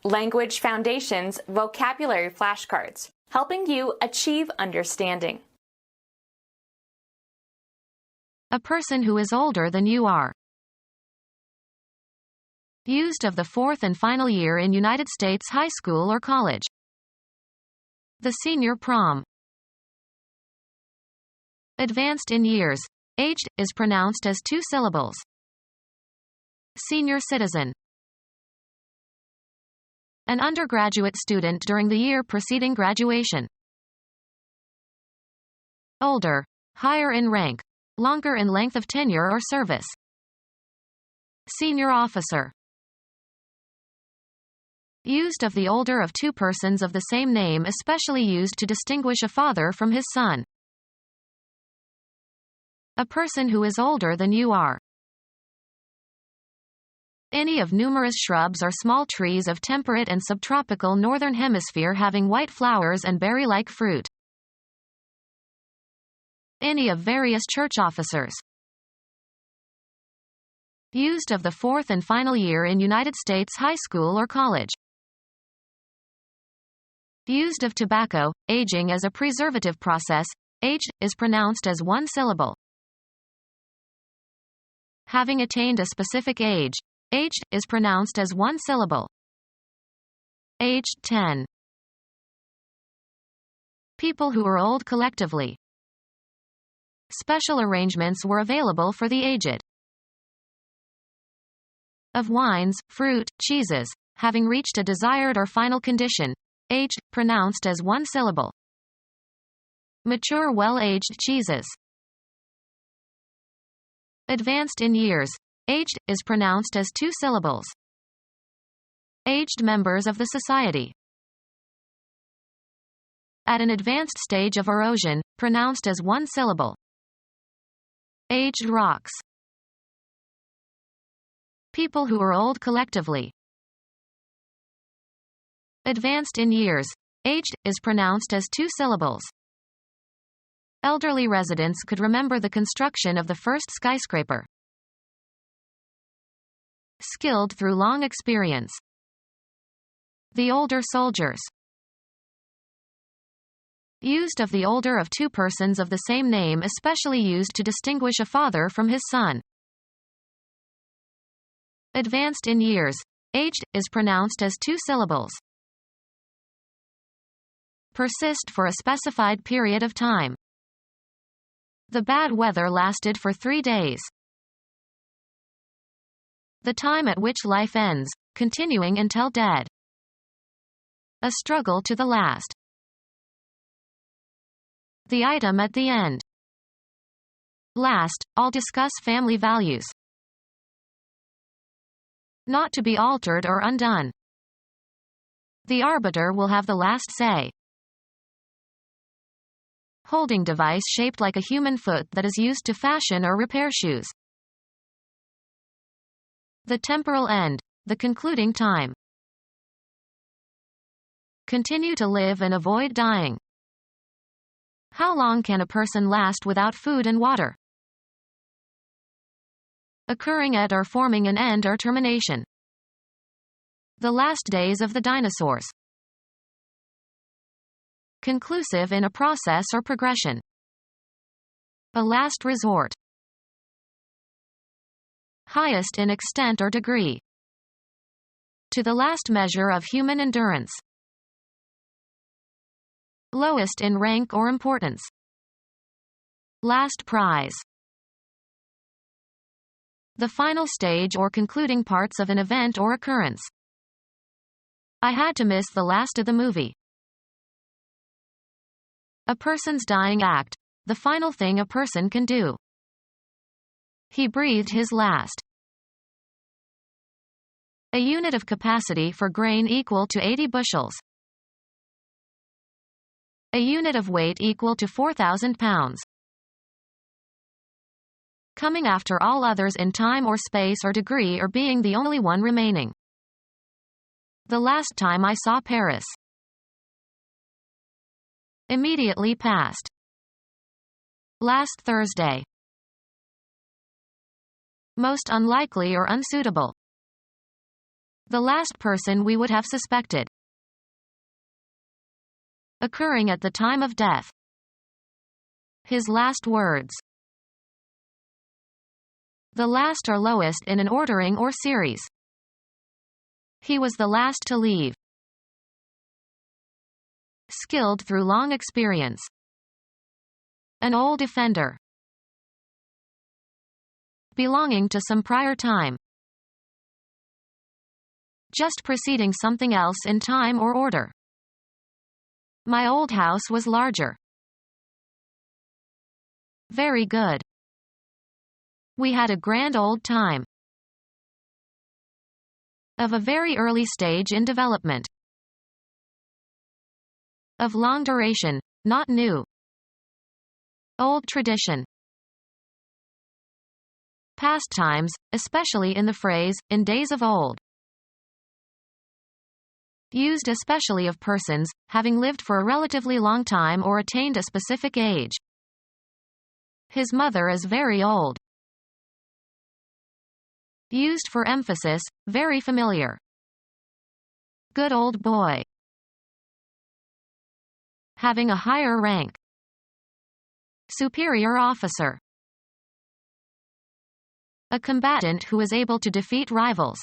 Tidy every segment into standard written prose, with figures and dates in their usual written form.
Language Foundations Vocabulary Flashcards, helping you achieve understanding. A person who is older than you are. Used of the fourth and final year in United States high school or college. The senior prom. Advanced in years. Aged is pronounced as 2 syllables. Senior citizen. An undergraduate student during the year preceding graduation. Older. Higher in rank. Longer in length of tenure or service. Senior officer. Used of the older of 2 persons of the same name, especially used to distinguish a father from his son. A person who is older than you are. Any of numerous shrubs or small trees of temperate and subtropical northern hemisphere having white flowers and berry-like fruit. Any of various church officers. Used of the fourth and final year in United States high school or college. Used of tobacco, aging as a preservative process. Aged is pronounced as 1 syllable. Having attained a specific age. Aged is pronounced as 1 syllable. Aged 10. People who are old collectively. Special arrangements were available for the aged. Of wines, fruit, cheeses, having reached a desired or final condition. Aged, pronounced as 1 syllable. Mature well-aged cheeses. Advanced in years. Aged is pronounced as 2 syllables. Aged members of the society. At an advanced stage of erosion, pronounced as 1 syllable. Aged rocks. People who are old collectively. Advanced in years. Aged is pronounced as 2 syllables. Elderly residents could remember the construction of the first skyscraper. Skilled through long experience. The older soldiers. Used of the older of 2 persons of the same name, especially used to distinguish a father from his son. Advanced in years. Aged is pronounced as 2 syllables. Persist for a specified period of time. The bad weather lasted for 3 days. The time at which life ends, continuing until dead. A struggle to the last. The item at the end. Last, I'll discuss family values. Not to be altered or undone. The arbiter will have the last say. Holding device shaped like a human foot that is used to fashion or repair shoes. The temporal end, the concluding time. Continue to live and avoid dying. How long can a person last without food and water? Occurring at or forming an end or termination. The last days of the dinosaurs. Conclusive in a process or progression. A last resort. Highest in extent or degree. To the last measure of human endurance. Lowest in rank or importance. Last prize. The final stage or concluding parts of an event or occurrence. I had to miss the last of the movie. A person's dying act. The final thing a person can do. He breathed his last. A unit of capacity for grain equal to 80 bushels. A unit of weight equal to 4,000 pounds. Coming after all others in time or space or degree or being the only one remaining. The last time I saw Paris. Immediately past. Last Thursday. Most unlikely or unsuitable. The last person we would have suspected. Occurring at the time of death. His last words. The last or lowest in an ordering or series. He was the last to leave. Skilled through long experience. An old offender. Belonging to some prior time. Just preceding something else in time or order. My old house was larger. Very good. We had a grand old time. Of a very early stage in development. Of long duration, not new. Old tradition. Past times, especially in the phrase, in days of old. Used especially of persons, having lived for a relatively long time or attained a specific age. His mother is very old. Used for emphasis, very familiar. Good old boy. Having a higher rank. Superior officer. A combatant who is able to defeat rivals.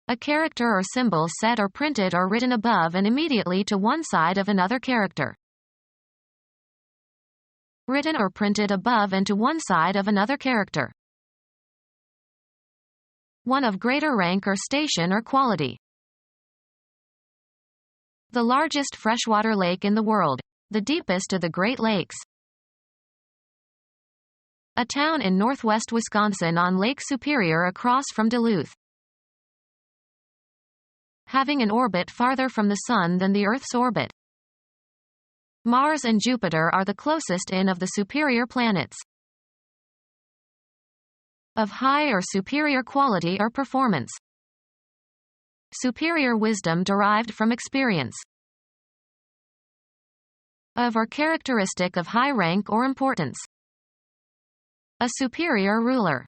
A character or symbol set or printed or written above and immediately to one side of another character. Written or printed above and to one side of another character. One of greater rank or station or quality. The largest freshwater lake in the world, the deepest of the Great Lakes. A town in northwest Wisconsin on Lake Superior across from Duluth. Having an orbit farther from the Sun than the Earth's orbit. Mars and Jupiter are the closest in of the superior planets. Of high or superior quality or performance. Superior wisdom derived from experience. Of or characteristic of high rank or importance. A superior ruler.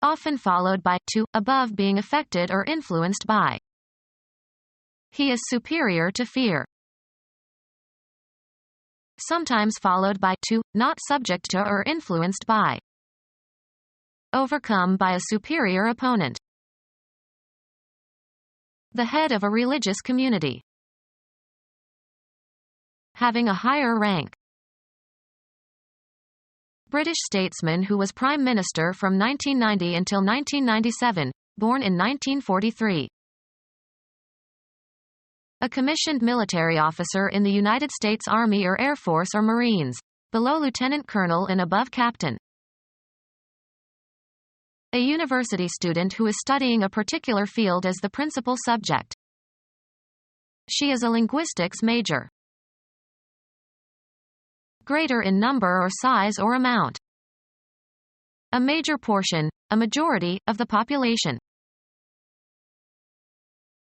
Often followed by to, above being affected or influenced by. He is superior to fear. Sometimes followed by to, not subject to or influenced by. Overcome by a superior opponent. The head of a religious community. Having a higher rank. British statesman who was Prime Minister from 1990 until 1997, born in 1943. A commissioned military officer in the United States Army or Air Force or Marines, below lieutenant colonel and above captain. A university student who is studying a particular field as the principal subject. She is a linguistics major. Greater in number or size or amount. A major portion, a majority, of the population.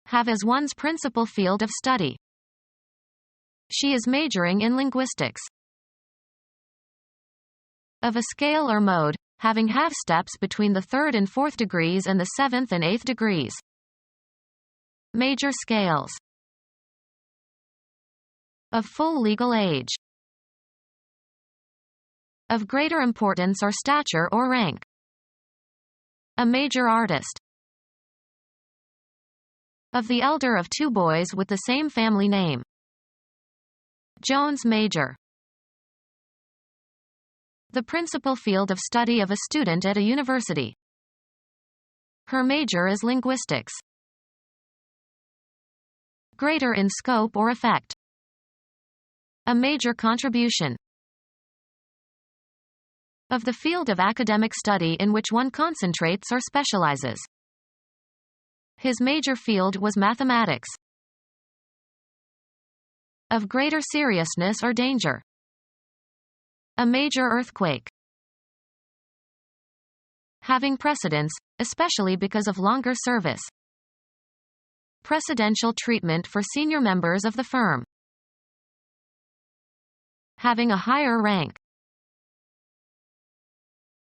Have as one's principal field of study. She is majoring in linguistics. Of a scale or mode, having half steps between the 3rd and 4th degrees and the 7th and 8th degrees. Major scales. Of full legal age. Of greater importance or stature or rank. A major artist. Of the elder of 2 boys with the same family name. Jones major. The principal field of study of a student at a university. Her major is linguistics. Greater in scope or effect. A major contribution. Of the field of academic study in which one concentrates or specializes. His major field was mathematics. Of greater seriousness or danger. A major earthquake. Having precedence, especially because of longer service. Precedential treatment for senior members of the firm. Having a higher rank.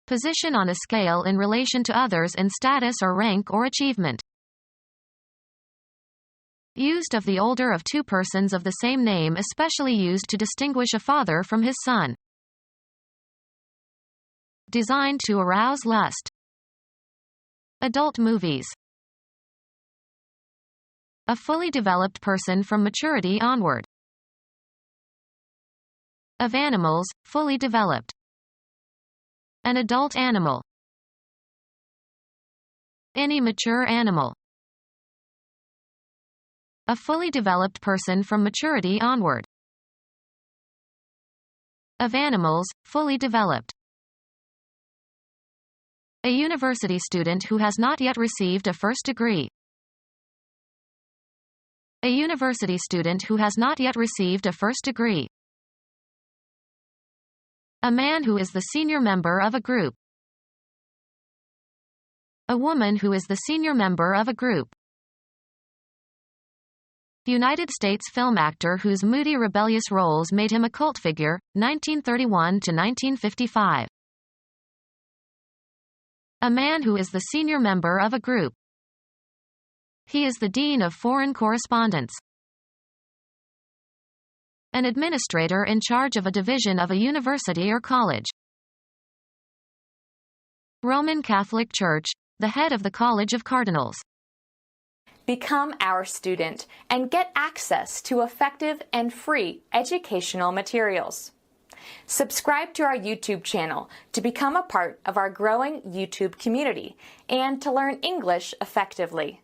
Position on a scale in relation to others in status or rank or achievement. Used of the older of two persons of the same name, especially used to distinguish a father from his son. Designed to arouse lust. Adult movies. A fully developed person from maturity onward. Of animals, fully developed. An adult animal. Any mature animal. A fully developed person from maturity onward. Of animals, fully developed. A university student who has not yet received a first degree. A university student who has not yet received a first degree. A man who is the senior member of a group. A woman who is the senior member of a group. United States film actor whose moody rebellious roles made him a cult figure, 1931 to 1955. A man who is the senior member of a group. He is the Dean of Foreign Correspondence. An administrator in charge of a division of a university or college. Roman Catholic Church, the head of the College of Cardinals. Become our student and get access to effective and free educational materials. Subscribe to our YouTube channel to become a part of our growing YouTube community and to learn English effectively.